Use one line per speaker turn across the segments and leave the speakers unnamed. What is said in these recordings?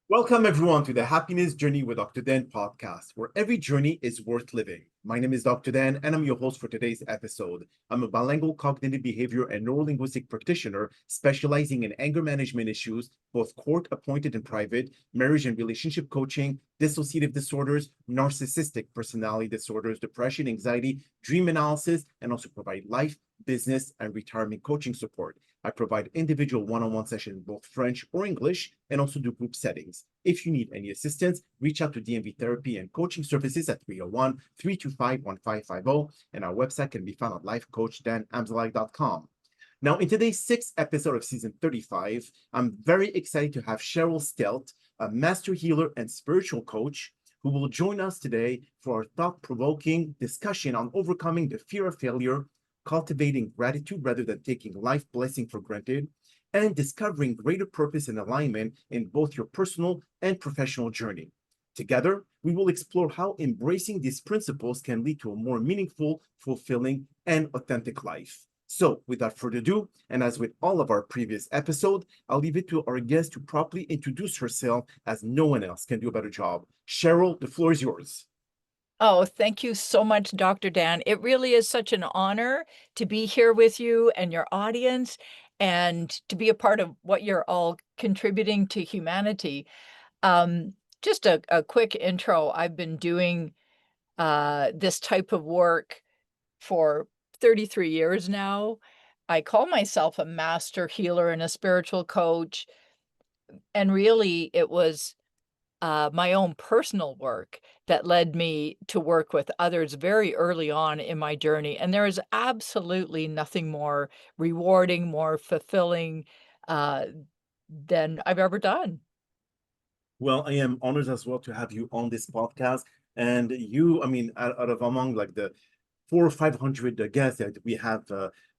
Welcome, everyone, to the Happiness Journey with Dr. Dan podcast, where every journey is worth living. My name is Dr. Dan, and I'm your host for today's episode. I'm a bilingual cognitive behavior and neurolinguistic practitioner specializing in anger management issues, both court appointed and private, marriage and relationship coaching, dissociative disorders, narcissistic personality disorders, depression, anxiety, dream analysis, and also provide life, business, and retirement coaching support. I provide individual one-on-one sessions in both French or English and also do group settings. If you need any assistance, reach out to DMV therapy and coaching services at 301-325-1550, and our website can be found at lifecoachddanamzallag.com. Now, in today's sixth episode of season 35, I'm very excited to have Cheryl Stelte, a master healer and spiritual coach, who will join us today for our thought-provoking discussion on overcoming the fear of failure, cultivating gratitude rather than taking life blessing for granted, and discovering greater purpose and alignment in both your personal and professional journey. Together, we will explore how embracing these principles can lead to a more meaningful, fulfilling, and authentic life. So, without further ado, and as with all of our previous episodes, I'll leave it to our guest to properly introduce herself, as no one else can do a better job. Cheryl, the floor is yours.
Oh, thank you so much, Dr. Dan. It really is such an honor to be here with you and your audience and to be a part of what you're all contributing to humanity. Just a quick intro. I've been doing this type of work for 33 years now. I call myself a master healer and a spiritual coach. And really, it was my own personal work that led me to work with others very early on in my journey. And there is absolutely nothing more rewarding, more fulfilling uh, than I've ever done.
Well, I am honored as well to have you on this podcast. And you, I mean, out of among like the 400 or 500 guests that we have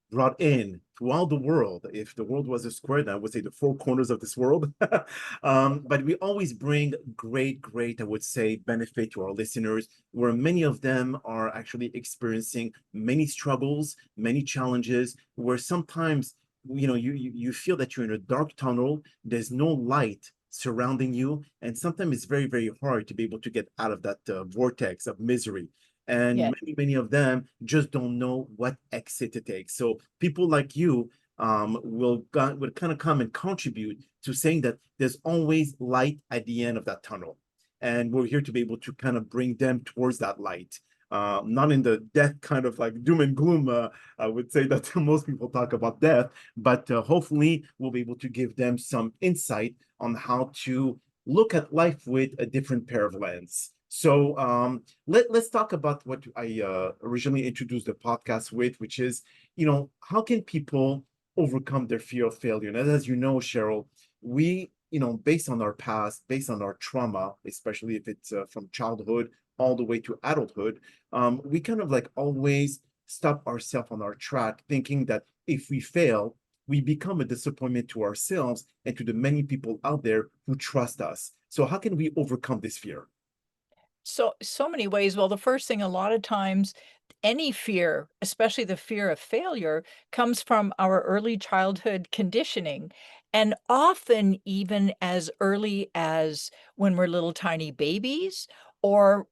brought in throughout the world, if the world was a square, then I would say the four corners of this world. But we always bring great, I would say, benefit to our listeners, where many of them are actually experiencing many struggles, many challenges, where sometimes you feel that you're in a dark tunnel, there's no light surrounding you, and sometimes it's very hard to be able to get out of that vortex of misery, and
Yeah.
many of them just don't know what exit to take. So people like you will kind of come and contribute to saying that there's always light at the end of that tunnel, and we're here to be able to kind of bring them towards that light, not in the death kind of like doom and gloom. I would say that most people talk about death, but hopefully we'll be able to give them some insight on how to look at life with a different pair of lens. So let's talk about what I originally introduced the podcast with, which is, how can people overcome their fear of failure? And as you know, Cheryl, we, based on our past, based on our trauma, especially if it's from childhood all the way to adulthood, we kind of like always stop ourselves on our track, thinking that if we fail, we become a disappointment to ourselves and to the many people out there who trust us. So how can we overcome this fear?
So many ways. Well, the first thing, a lot of times, any fear, especially the fear of failure, comes from our early childhood conditioning. And often, even as early as when we're little tiny babies or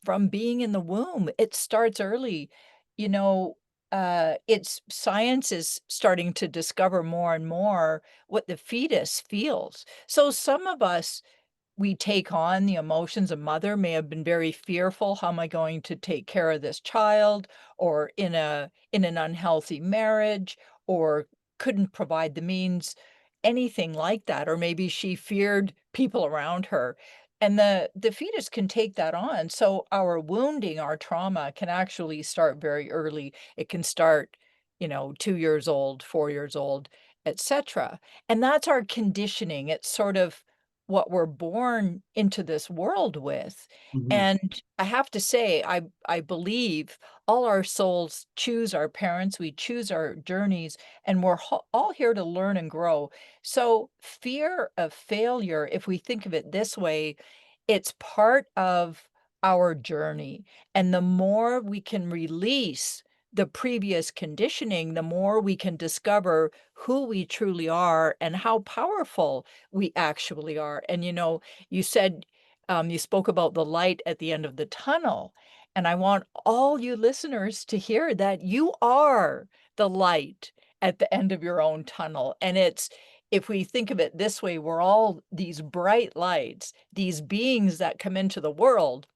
from being in the womb, it starts early. You know, it's science is starting to discover more and more what the fetus feels. So some of us, we take on the emotions. A mother may have been very fearful, how am I going to take care of this child, or in an unhealthy marriage, or couldn't provide the means, anything like that, or maybe she feared people around her. And the fetus can take that on. So our wounding, our trauma can actually start very early. It can start, 2 years old, 4 years old, etc. And that's our conditioning. It's sort of what we're born into this world with.
Mhm.
And I have to say, I believe all our souls choose our parents, we choose our journeys, and we're all here to learn and grow. So, fear of failure, if we think of it this way, it's part of our journey. And the more we can release the previous conditioning, the more we can discover who we truly are and how powerful we actually are. And, you said, you spoke about the light at the end of the tunnel. And I want all you listeners to hear that you are the light at the end of your own tunnel. And if we think of it this way, we're all these bright lights, these beings that come into the world.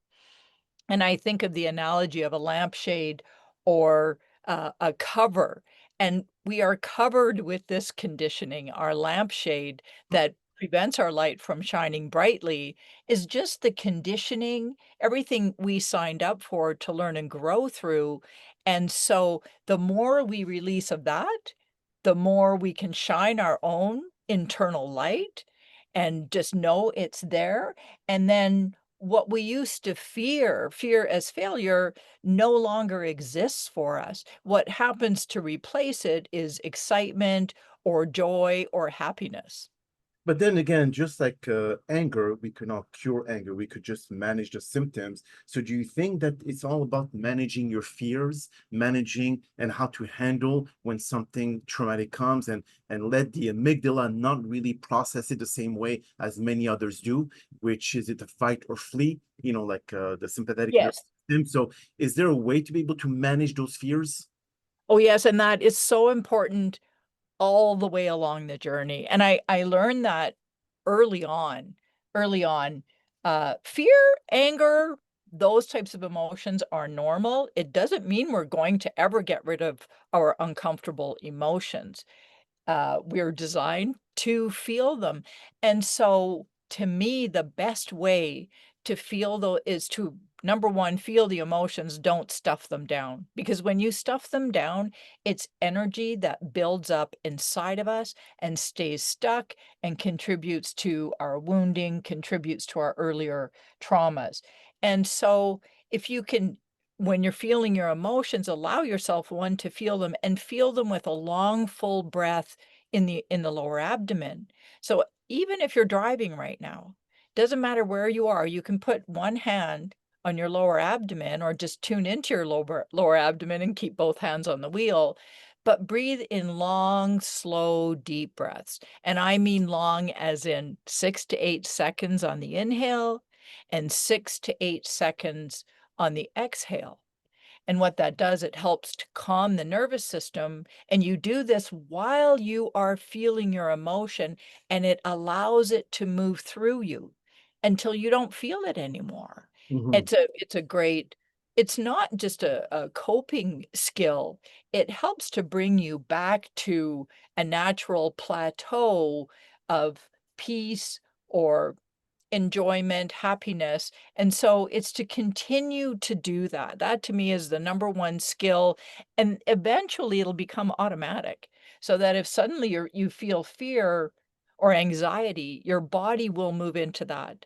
And I think of the analogy of a lampshade or a cover, and we are covered with this conditioning. Our lampshade that prevents our light from shining brightly is just the conditioning, everything we signed up for to learn and grow through. And so the more we release of that, the more we can shine our own internal light and just know it's there. And then what we used to fear as failure, no longer exists for us. What happens to replace it is excitement or joy or happiness.
But then again, just like anger, we cannot cure anger. We could just manage the symptoms. So do you think that it's all about managing your fears, managing and how to handle when something traumatic comes and let the amygdala not really process it the same way as many others do, which is it a fight or flee, like the sympathetic nervous
Yes.
system. So is there a way to be able to manage those fears?
Oh, yes, and that is so important all the way along the journey, and I learned that early on early on. Fear, anger, those types of emotions are normal. It doesn't mean we're going to ever get rid of our uncomfortable emotions. We're designed to feel them. And so to me, the best way to feel though is to number one, feel the emotions, don't stuff them down. Because when you stuff them down, it's energy that builds up inside of us and stays stuck and contributes to our wounding, contributes to our earlier traumas. And so if you can when you're feeling your emotions, allow yourself, one, to feel them and feel them with a long, full breath in the lower abdomen. So even if you're driving right now, doesn't matter where you are, you can put one hand on your lower abdomen or just tune into your lower abdomen and keep both hands on the wheel. But breathe in long, slow, deep breaths. And I mean long as in 6 to 8 seconds on the inhale and 6 to 8 seconds on the exhale. And what that does, it helps to calm the nervous system. And you do this while you are feeling your emotion, and it allows it to move through you until you don't feel it anymore.
Mhm.
It's a great, it's not just a coping skill. It helps to bring you back to a natural plateau of peace or enjoyment, happiness, and so it's to continue to do that. That to me is the number one skill, and eventually it'll become automatic, so that if suddenly you feel fear or anxiety, your body will move into that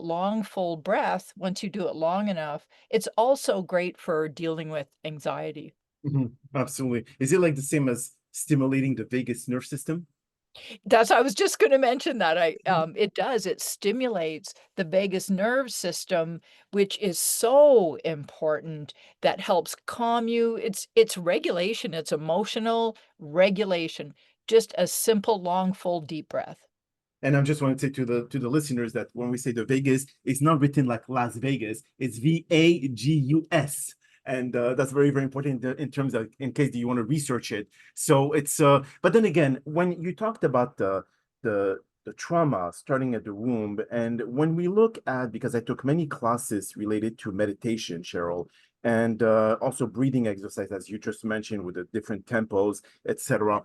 long, full breath once you do it long enough. It's also great for dealing with anxiety.
Mhm. Absolutely. Is it like the same as stimulating the vagus nerve system?
I was just gonna mention that. It does, it stimulates the vagus nerve system, which is so important, that helps calm you. It's regulation, it's emotional regulation. Just a simple, long, full, deep breath.
And I just want to say to the listeners that when we say the Vegas, it's not written like Las Vegas. It's Vagus, and that's very very important in terms of in case you want to research it. So it's but then again, when you talked about the trauma starting at the womb, and when we look at because I took many classes related to meditation, Cheryl, and also breathing exercise as you just mentioned with the different tempos, etc.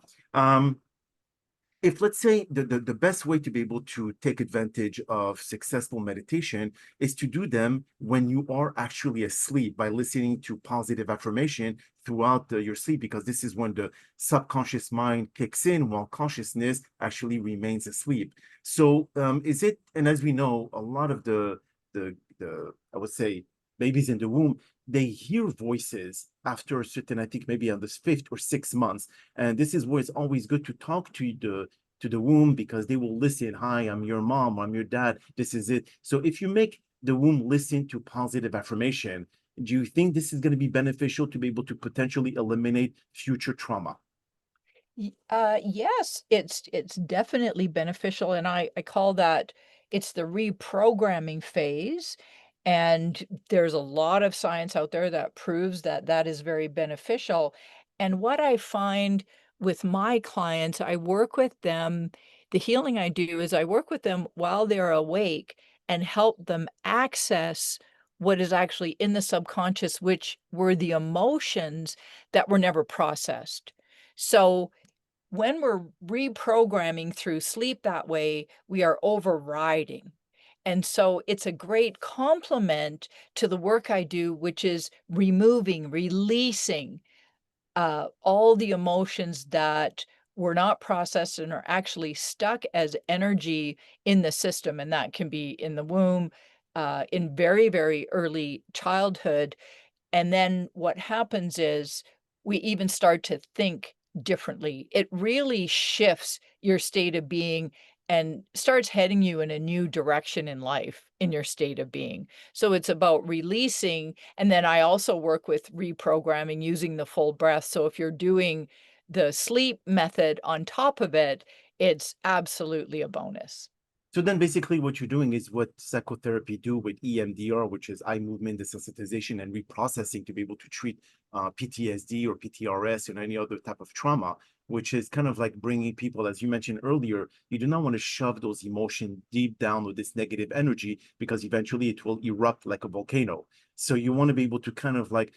If let's say the best way to be able to take advantage of successful meditation is to do them when you are actually asleep by listening to positive affirmation throughout your sleep, because this is when the subconscious mind kicks in while consciousness actually remains asleep. So is it, and as we know, a lot of the I would say babies in the womb, they hear voices after a certain, I think maybe on this 5th or 6th month, and this is where it's always good to talk to the womb because they will listen. Hi, I'm your mom, I'm your dad, this is it. So if you make the womb listen to positive affirmation, Do you think this is going to be beneficial to be able to potentially eliminate future trauma?
Yes, it's definitely beneficial, and I call that it's the reprogramming phase. And there's a lot of science out there that proves that that is very beneficial. And what I find with my clients, I work with them. The healing I do is I work with them while they're awake and help them access what is actually in the subconscious, which were the emotions that were never processed. So when we're reprogramming through sleep that way, we are overriding. And so it's a great complement to the work I do, which is removing, releasing all the emotions that were not processed and are actually stuck as energy in the system. And that can be in the womb, in very, very early childhood, and then what happens is we even start to think differently. It really shifts your state of being and starts heading you in a new direction in life, in your state of being. So it's about releasing. And then I also work with reprogramming using the full breath. So if you're doing the sleep method on top of it, it's absolutely a bonus.
So then basically what you're doing is what psychotherapy do with EMDR, which is eye movement desensitization and reprocessing to be able to treat PTSD or PTRS or any other type of trauma, which is kind of like bringing people, as you mentioned earlier, you do not want to shove those emotions deep down with this negative energy because eventually it will erupt like a volcano. So you want to be able to kind of like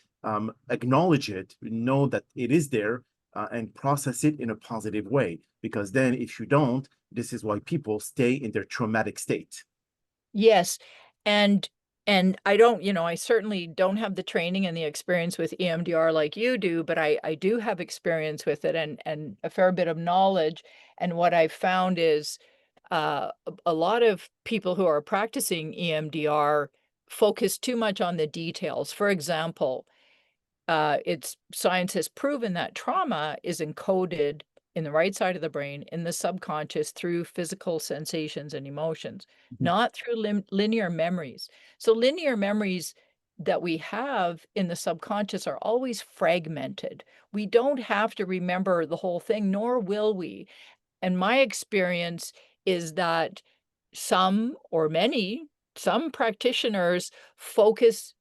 acknowledge it, know that it is there, and process it in a positive way. Because then if you don't, this is why people stay in their traumatic state.
Yes, and I don't, I certainly don't have the training and the experience with EMDR like you do, but I do have experience with it and a fair bit of knowledge. And what I've found is a lot of people who are practicing EMDR focus too much on the details. For example, it's science has proven that trauma is encoded in the right side of the brain in the subconscious through physical sensations and emotions,
Mhm.
not through linear memories. So linear memories that we have in the subconscious are always fragmented. We don't have to remember the whole thing, nor will we. And my experience is that some or many, some practitioners focus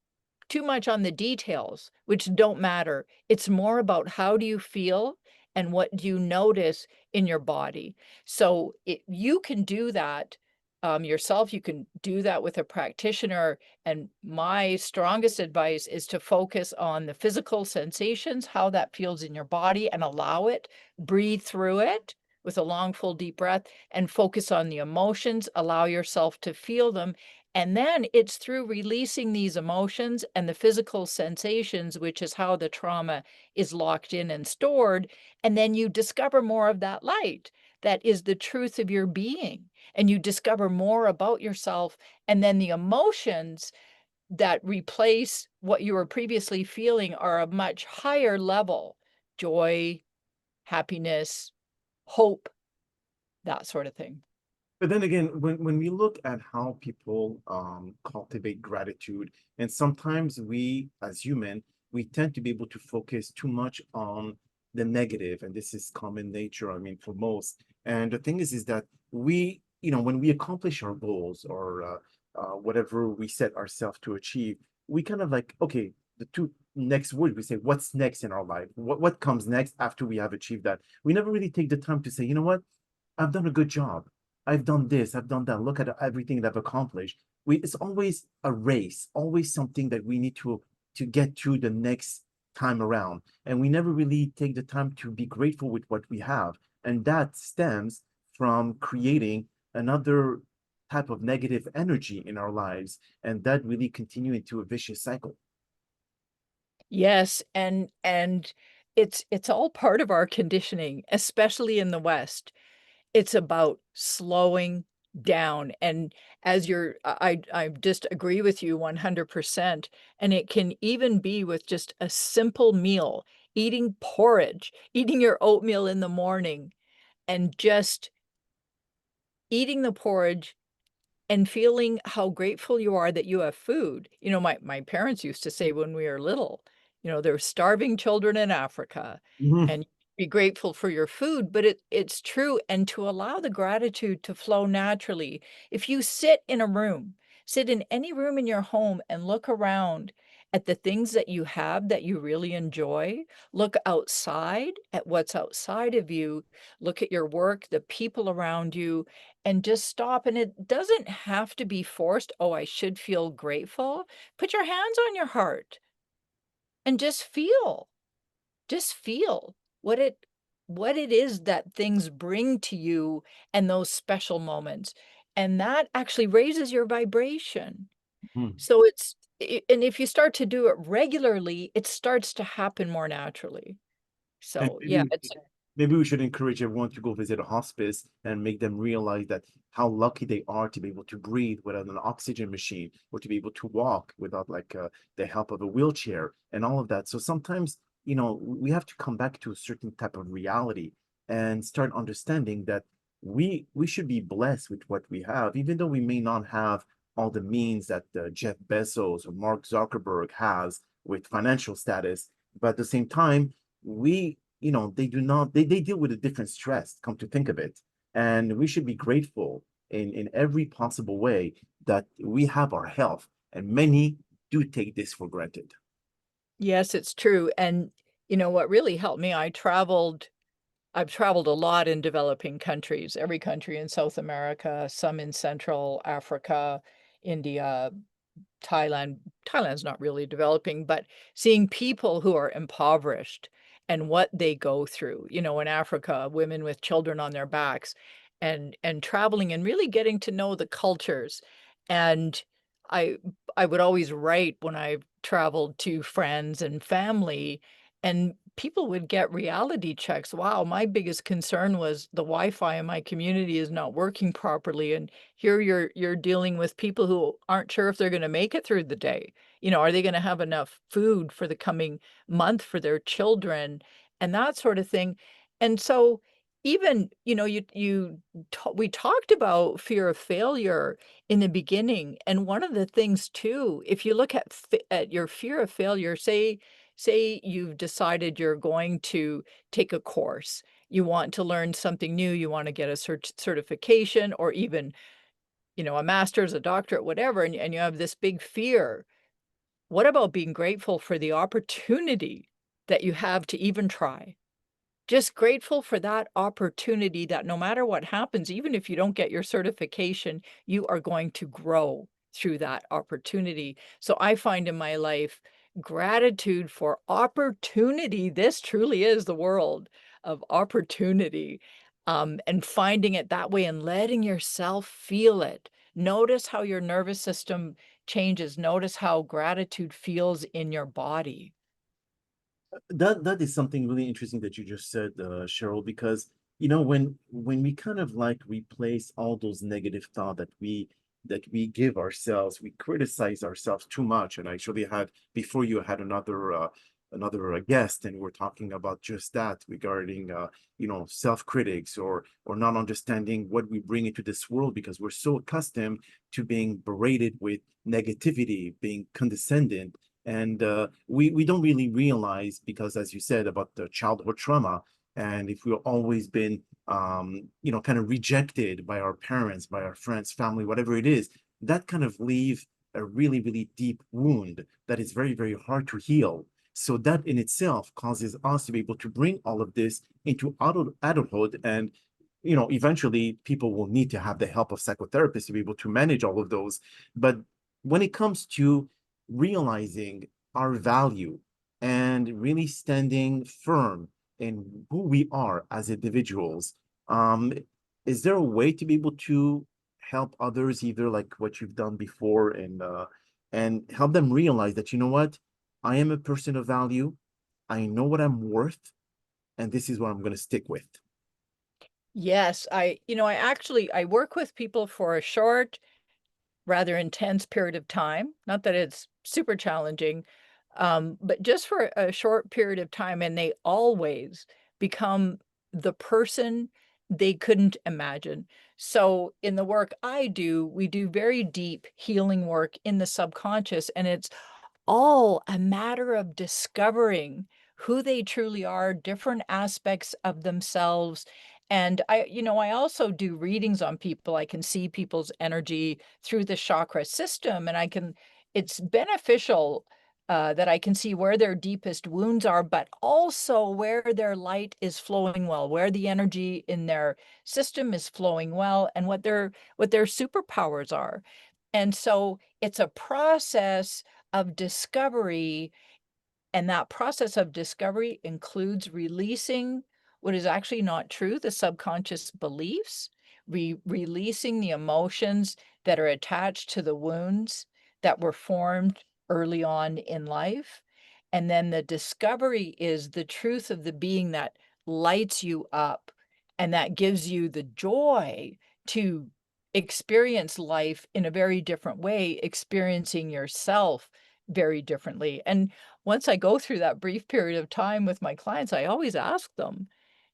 too much on the details, which don't matter. It's more about how do you feel and what do you notice in your body. So you can do that yourself. You can do that with a practitioner. And my strongest advice is to focus on the physical sensations, how that feels in your body, and allow it. Breathe through it with a long, full, deep breath, and focus on the emotions. Allow yourself to feel them, and then it's through releasing these emotions and the physical sensations, which is how the trauma is locked in and stored. And then you discover more of that light that is the truth of your being. And you discover more about yourself. And then the emotions that replace what you were previously feeling are a much higher level: joy, happiness, hope, that sort of thing.
But then again, when we look at how people cultivate gratitude, and sometimes we, as human, we tend to be able to focus too much on the negative, and this is common nature, I mean, for most. And the thing is that we, when we accomplish our goals or whatever we set ourselves to achieve, we kind of like, okay, the two next words we say, what's next in our life? What comes next after we have achieved that? We never really take the time to say, you know what? I've done a good job. I've done this, I've done that. Look at everything that I've accomplished. It's always a race, always something that we need to get to the next time around. And we never really take the time to be grateful with what we have. And that stems from creating another type of negative energy in our lives. And that really continue into a vicious cycle.
Yes, and it's all part of our conditioning, especially in the West. It's about slowing down, and as you're I just agree with you 100%, and it can even be with just a simple meal, eating porridge, eating your oatmeal in the morning, and just eating the porridge and feeling how grateful you are that you have food. You know, my parents used to say when we were little, you know, there's starving children in Africa,
Mhm.
and be grateful for your food, but it's true, and to allow the gratitude to flow naturally. If you sit in any room in your home and look around at the things that you have that you really enjoy, look outside at what's outside of you, look at your work, the people around you, and just stop. And it doesn't have to be forced. Oh, I should feel grateful. Put your hands on your heart and just feel what it is that things bring to you and those special moments. And that actually raises your vibration.
Mhm.
So and if you start to do it regularly, it starts to happen more naturally.
And
So yeah,
maybe we should encourage everyone to go visit a hospice and make them realize that how lucky they are to be able to breathe without an oxygen machine, or to be able to walk without like the help of a wheelchair and all of that. So sometimes, we have to come back to a certain type of reality and start understanding that we should be blessed with what we have, even though we may not have all the means that Jeff Bezos or Mark Zuckerberg has with financial status. But at the same time, they do not, they deal with a different stress, come to think of it. And we should be grateful in every possible way that we have our health. And many do take this for granted.
yes, it's true. And you know what really helped me, I've traveled a lot in developing countries, every country in South America, some in Central Africa, India, Thailand. Thailand's not really developing, but seeing people who are impoverished and what they go through, you know, in Africa, women with children on their backs, and traveling and really getting to know the cultures. And I I would always write when I traveled to friends and family, and people would get reality checks. Wow, my biggest concern was the Wi-Fi in my community is not working properly, and here you're dealing with people who aren't sure if they're gonna make it through the day. You know, are they gonna have enough food for the coming month for their children, and that sort of thing. And so even, you know, we talked about fear of failure in the beginning, and one of the things too, if you look at your fear of failure, say you've decided you're going to take a course, you want to learn something new, you want to get a certification, or even, you know, a master's, a doctorate, whatever, and you have this big fear. What about being grateful for the opportunity that you have to even try? Just grateful for that opportunity that no matter what happens, even if you don't get your certification, you are going to grow through that opportunity. So I find in my life gratitude for opportunity. This truly is the world of opportunity. And finding it that way and letting yourself feel it. Notice how your nervous system changes. Notice how gratitude feels in your body.
That is something really interesting that you just said, Cheryl, because when we kind of like replace all those negative thought that we give ourselves, we criticize ourselves too much. And I actually had before you had another guest, and we're talking about just that regarding self-critics or not understanding what we bring into this world, because we're so accustomed to being berated with negativity, being condescending, and we don't really realize, because as you said about the childhood trauma, and if we've always been kind of rejected by our parents, by our friends, family, whatever it is, that kind of leave a really, really deep wound that is very, very hard to heal. So that in itself causes us to be able to bring all of this into adulthood. And eventually people will need to have the help of psychotherapists to be able to manage all of those. But when it comes to realizing our value and really standing firm in who we are as individuals, um, is there a way to be able to help others, either like what you've done before, and help them realize that, you know what, I am a person of value, I know what I'm worth, and this is what I'm going to stick with.
Yes, I work with people for a short, rather intense period of time. Not that it's super challenging, but just for a short period of time, and they always become the person they couldn't imagine. So in the work I do, we do very deep healing work in the subconscious, and it's all a matter of discovering who they truly are, different aspects of themselves. And I also do readings on people. I can see people's energy through the chakra system, and it's beneficial that I can see where their deepest wounds are, but also where their light is flowing well, where the energy in their system is flowing well, and what their superpowers are. And so it's a process of discovery, and that process of discovery includes releasing what is actually not true, the subconscious beliefs, releasing the emotions that are attached to the wounds that were formed early on in life. And then the discovery is the truth of the being that lights you up and that gives you the joy to experience life in a very different way, experiencing yourself very differently. And once I go through that brief period of time with my clients, I always ask them,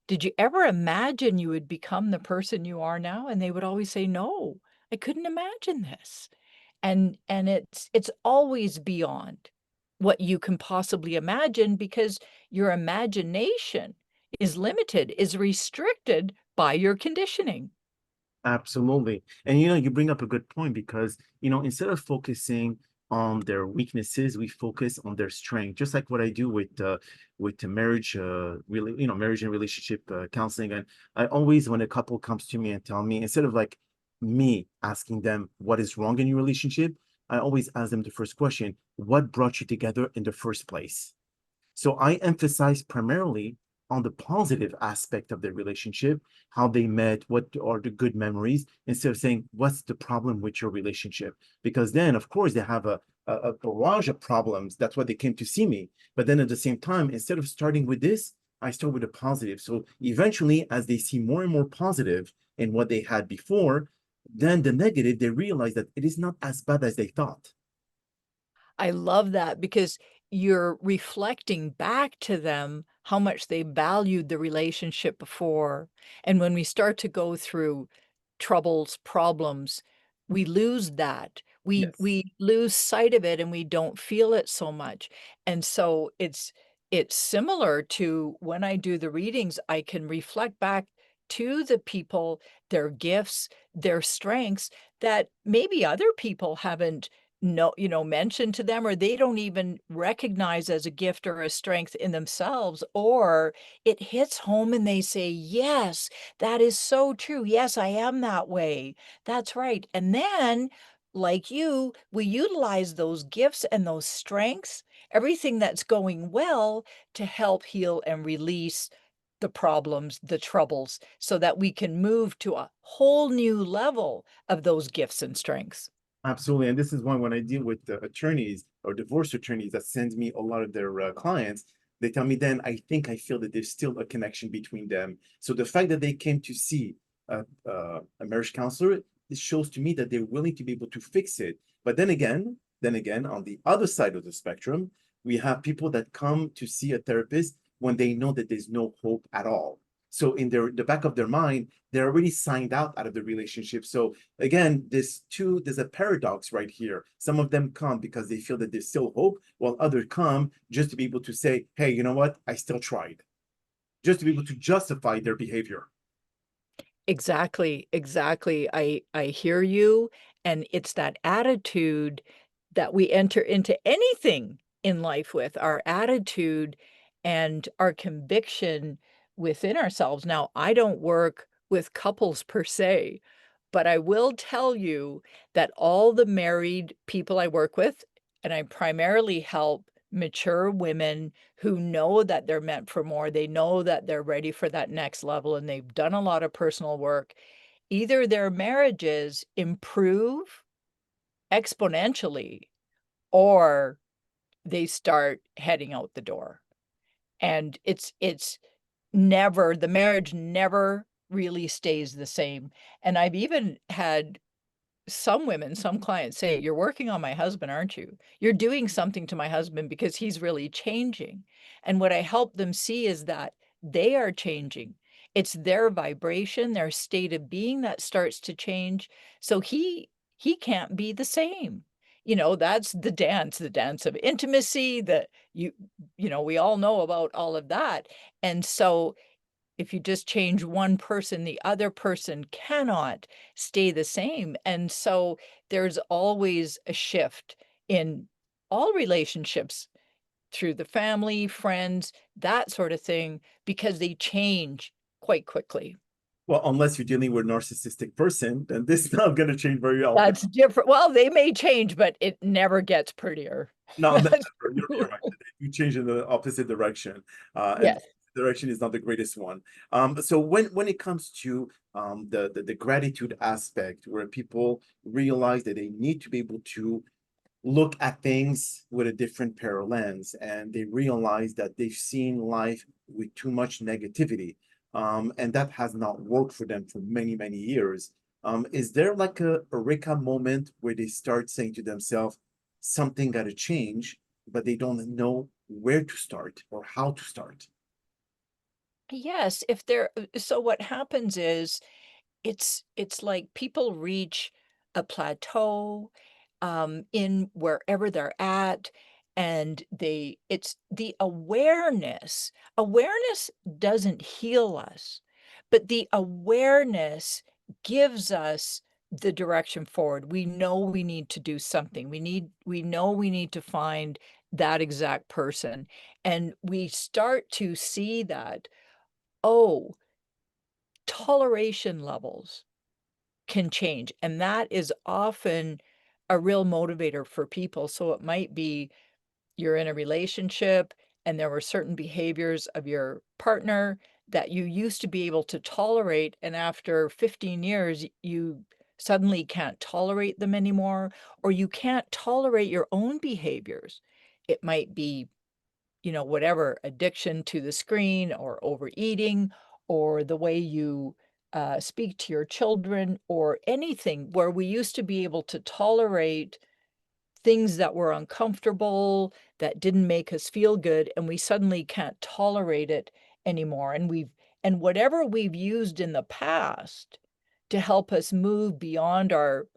"Did you ever imagine you would become the person you are now?" And they would always say, "No, I couldn't imagine this." And it's always beyond what you can possibly imagine because your imagination is limited, is restricted by your conditioning.
Absolutely. And you bring up a good point because, instead of focusing on their weaknesses, we focus on their strength. Just like what I do with the marriage, really, marriage and relationship counseling. And I always, when a couple comes to me and tell me, instead of like me asking them what is wrong in your relationship, I always ask them the first question, what brought you together in the first place? So I emphasize primarily on the positive aspect of the relationship, how they met, what are the good memories, instead of saying, what's the problem with your relationship? Because then, of course, they have a barrage of problems. That's why they came to see me. But then at the same time, instead of starting with this, I start with the positive. So eventually, as they see more and more positive in what they had before, then the negative, they realize that it is not as bad as they thought.
I love that because you're reflecting back to them how much they valued the relationship before. And when we start to go through troubles, problems, we lose that. We
Yes.
we lose sight of it and we don't feel it so much. And so it's similar to when I do the readings, I can reflect back to the people, their gifts, their strengths that maybe other people haven't mentioned to them, or they don't even recognize as a gift or a strength in themselves, or it hits home and they say, "Yes, that is so true. Yes, I am that way. That's right." And then, like you, we utilize those gifts and those strengths, everything that's going well to help heal and release the problems, the troubles, so that we can move to a whole new level of those gifts and strengths.
Absolutely. And this is why when I deal with attorneys or divorce attorneys that send me a lot of their clients, they tell me then I feel that there's still a connection between them. So the fact that they came to see a marriage counselor, this shows to me that they're willing to be able to fix it. But then again, on the other side of the spectrum, we have people that come to see a therapist when they know that there's no hope at all. So in the back of their mind, they're already signed out of the relationship. So again, there's a paradox right here. Some of them come because they feel that there's still hope, while others come just to be able to say, hey, you know what? I still tried. Just to be able to justify their behavior.
Exactly, exactly. I hear you, and it's that attitude that we enter into anything in life with, our attitude and our conviction within ourselves. Now, I don't work with couples per se, but I will tell you that all the married people I work with, and I primarily help mature women who know that they're meant for more, they know that they're ready for that next level, and they've done a lot of personal work. Either their marriages improve exponentially or they start heading out the door. And it's never the marriage never really stays the same. And I've even had some women, some clients say, "You're working on my husband, aren't you? You're doing something to my husband because he's really changing." And what I help them see is that they are changing. It's their vibration, their state of being that starts to change. So he can't be the same. You know, that's the dance of intimacy that you know, we all know about all of that. And so if you just change one person, the other person cannot stay the same. And so there's always a shift in all relationships through the family, friends, that sort of thing, because they change quite quickly.
Well, unless you're dealing with a narcissistic person, then this is not going to change very often.
That's different. Well, they may change, but it never gets prettier.
No, never.
That's
You're right. You change in the opposite direction, and
yes.
the direction is not the greatest one. So when it comes to the gratitude aspect, where people realize that they need to be able to look at things with a different pair of lens, and they realize that they've seen life with too much negativity, and that has not worked for them for many years. Is there like a eureka moment where they start saying to themselves, something got to change, but they don't know where to start or how to start?
Yes, if they're so what happens is it's like people reach a plateau, in wherever they're at, and it's the awareness. Awareness doesn't heal us, but the awareness gives us the direction forward. We know we need to do something. We know we need to find that exact person, and we start to see that, oh, toleration levels can change, and that is often a real motivator for people. So it might be you're in a relationship and there were certain behaviors of your partner that you used to be able to tolerate, and after 15 years, you suddenly can't tolerate them anymore, or you can't tolerate your own behaviors. It might be, you know, whatever, addiction to the screen or overeating or the way you speak to your children or anything where we used to be able to tolerate things that were uncomfortable, that didn't make us feel good, and we suddenly can't tolerate it anymore. And whatever we've used in the past to help us move beyond our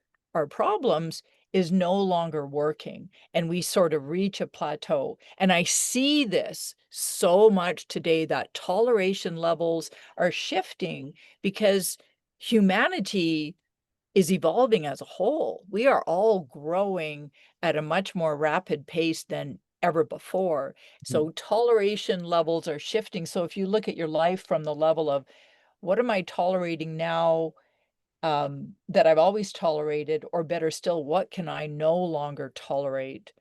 problems is no longer working, and we sort of reach a plateau. And I see this so much today that toleration levels are shifting because humanity is evolving as a whole. We are all growing at a much more rapid pace than ever before. So toleration levels are shifting. So if you look at your life from the level of what am I tolerating now, that I've always tolerated, or better still, what can I no longer tolerate?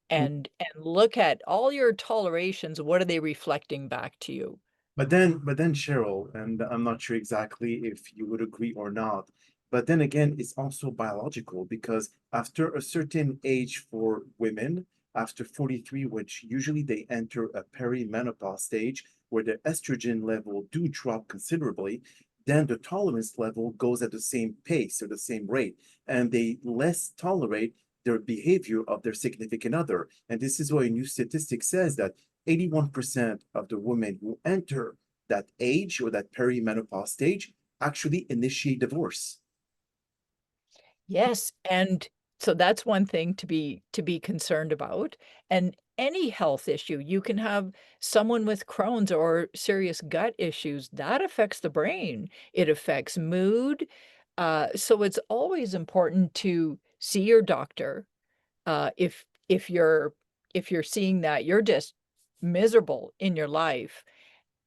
And look at all your tolerations, what are they reflecting back to you?
But then Cheryl, and I'm not sure exactly if you would agree or not, but then again, it's also biological because after a certain age for women, after 43, which usually they enter a perimenopause stage where their estrogen level do drop considerably, then the tolerance level goes at the same pace or the same rate, and they less tolerate their behavior of their significant other. And this is why a new statistic says that 81% of the women who enter that age or that perimenopause stage actually initiate divorce.
Yes, and so that's one thing to be concerned about. And any health issue, you can have someone with Crohn's or serious gut issues, that affects the brain. It affects mood. So it's always important to see your doctor. If you're seeing that you're just miserable in your life,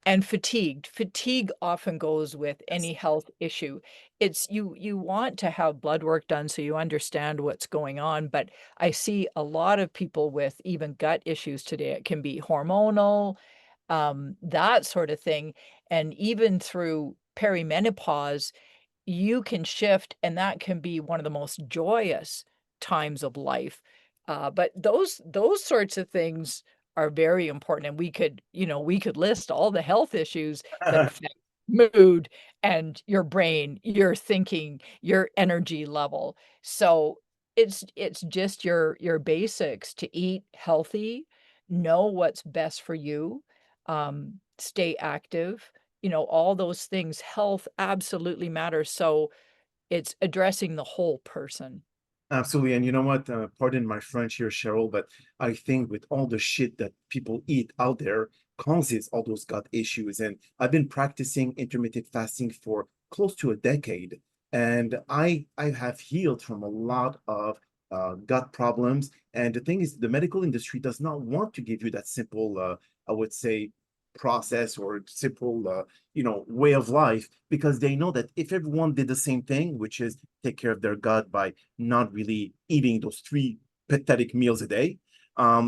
and fatigued. Fatigue often goes with any health issue. It's you want to have blood work done so you understand what's going on, but I see a lot of people with even gut issues today. It can be hormonal, that sort of thing, and even through perimenopause, you can shift, and that can be one of the most joyous times of life. But those sorts of things are very important, and we could, you know, we could list all the health issues that affect mood and your brain, your thinking, your energy level. So it's just your basics to eat healthy, know what's best for you, stay active, all those things. Health absolutely matters. So it's addressing the whole person.
Absolutely. And you know what? Pardon my French here, Cheryl, but I think with all the shit that people eat out there causes all those gut issues. And I've been practicing intermittent fasting for close to a decade. And I have healed from a lot of gut problems. And the thing is, the medical industry does not want to give you that simple, I would say, process or simple, way of life, because they know that if everyone did the same thing, which is take care of their gut by not really eating those three pathetic meals a day,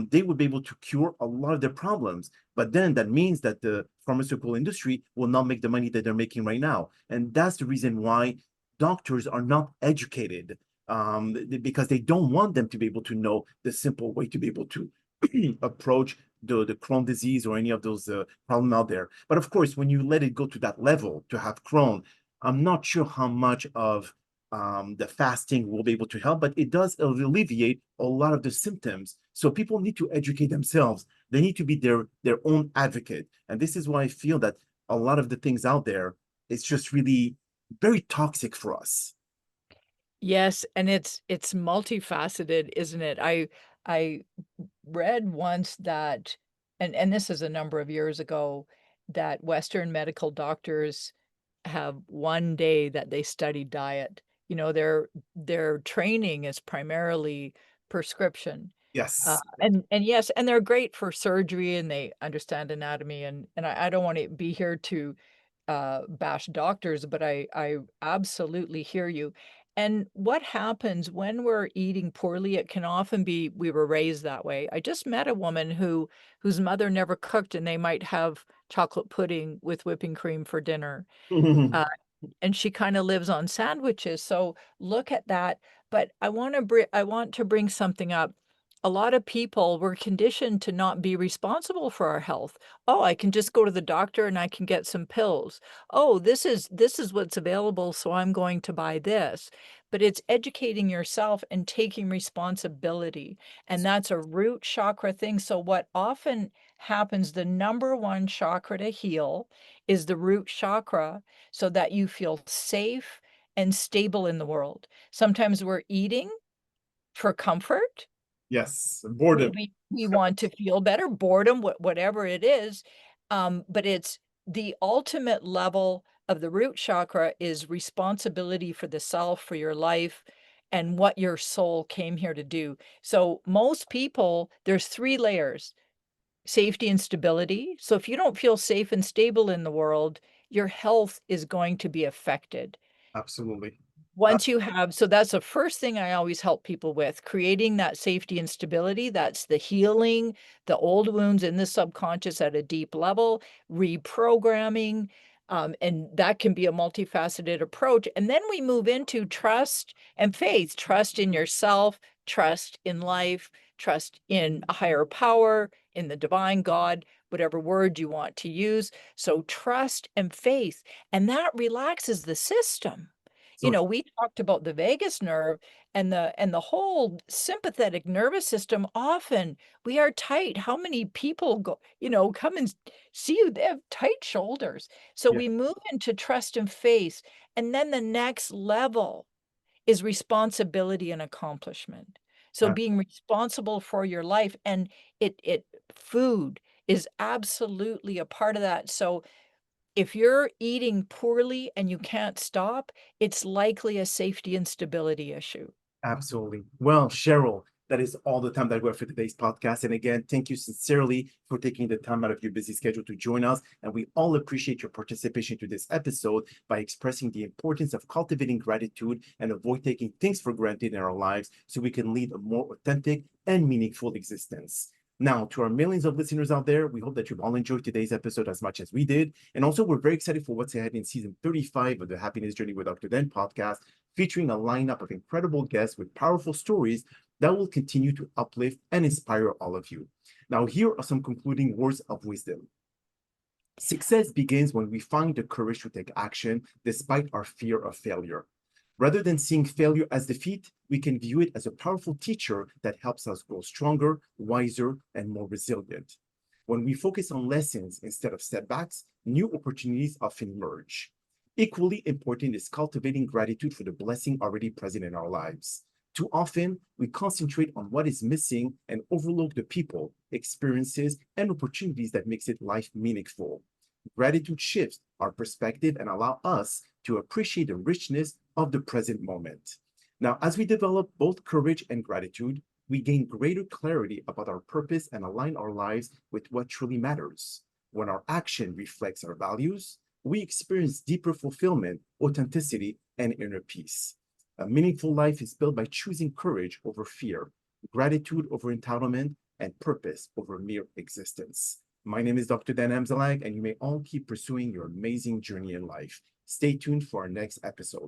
they would be able to cure a lot of their problems. But then that means that the pharmaceutical industry will not make the money that they're making right now. And that's the reason why doctors are not educated, because they don't want them to be able to know the simple way to be able to approach the Crohn disease or any of those problems out there. But of course, when you let it go to that level to have Crohn, I'm not sure how much of the fasting will be able to help, but it does alleviate a lot of the symptoms. So people need to educate themselves. They need to be their own advocate. And this is why I feel that a lot of the things out there, it's just really very toxic for us.
Yes, and it's multifaceted, isn't it? I read once that, and this is a number of years ago, that Western medical doctors have one day that they study diet. Their training is primarily prescription.
Yes.
And yes, and they're great for surgery and they understand anatomy, and I don't want to be here to bash doctors, but I absolutely hear you. And what happens when we're eating poorly, it can often be we were raised that way. I just met a woman whose mother never cooked, and they might have chocolate pudding with whipping cream for dinner. Uh, and she kinda lives on sandwiches, so look at that, but I want to bring something up. A lot of people were conditioned to not be responsible for our health. "Oh, I can just go to the doctor and I can get some pills. Oh, this is what's available, so I'm going to buy this." But it's educating yourself and taking responsibility, and that's a root chakra thing. So what often happens, the number 1 chakra to heal is the root chakra, so that you feel safe and stable in the world. Sometimes we're eating for comfort.
Yes.
We
Boredom.
we we want to feel better, boredom, whatever it is, but it's the ultimate level of the root chakra is responsibility for the self, for your life, and what your soul came here to do. So most people, there's 3 layers: safety and stability. So if you don't feel safe and stable in the world, your health is going to be affected.
Absolutely. Uh,
Once you have so that's the first thing I always help people with, creating that safety and stability. That's the healing, the old wounds in the subconscious at a deep level, reprogramming, and that can be a multifaceted approach. And then we move into trust and faith, trust in yourself, trust in life, trust in a higher power, in the divine God, whatever word you want to use. So trust and faith, and that relaxes the system.
so
We talked about the vagus nerve and the whole sympathetic nervous system. Often we are tight. How many people come and see you? They have tight shoulders. So
yeah,
we move into trust and faith. And then the next level is responsibility and accomplishment. So
uh,
being responsible for your life, and it food is absolutely a part of that. So if you're eating poorly and you can't stop, it's likely a safety and stability issue.
absolutely. Well, Cheryl, that is all the time that we have for today's podcast. And again, thank you sincerely for taking the time out of your busy schedule to join us. And we all appreciate your participation to this episode by expressing the importance of cultivating gratitude and avoid taking things for granted in our lives so we can lead a more authentic and meaningful existence. Now, to our millions of listeners out there, we hope that you've all enjoyed today's episode as much as we did. And also, we're very excited for what's ahead in season 35 of the Happiness Journey with Dr. Dan podcast, featuring a lineup of incredible guests with powerful stories that will continue to uplift and inspire all of you. Now, here are some concluding words of wisdom. Success begins when we find the courage to take action despite our fear of failure. Rather than seeing failure as defeat, we can view it as a powerful teacher that helps us grow stronger, wiser, and more resilient. When we focus on lessons instead of setbacks, new opportunities often emerge. Equally important is cultivating gratitude for the blessing already present in our lives. Too often, we concentrate on what is missing and overlook the people, experiences, and opportunities that makes it life meaningful. Gratitude shifts our perspective and allow us to appreciate the richness of the present moment. Now, as we develop both courage and gratitude, we gain greater clarity about our purpose and align our lives with what truly matters. When our action reflects our values, we experience deeper fulfillment, authenticity, and inner peace. A meaningful life is built by choosing courage over fear, gratitude over entitlement, and purpose over mere existence. My name is Dr. DranAmzallag, and you may all keep pursuing your amazing journey in life. Stay tuned for our next episode.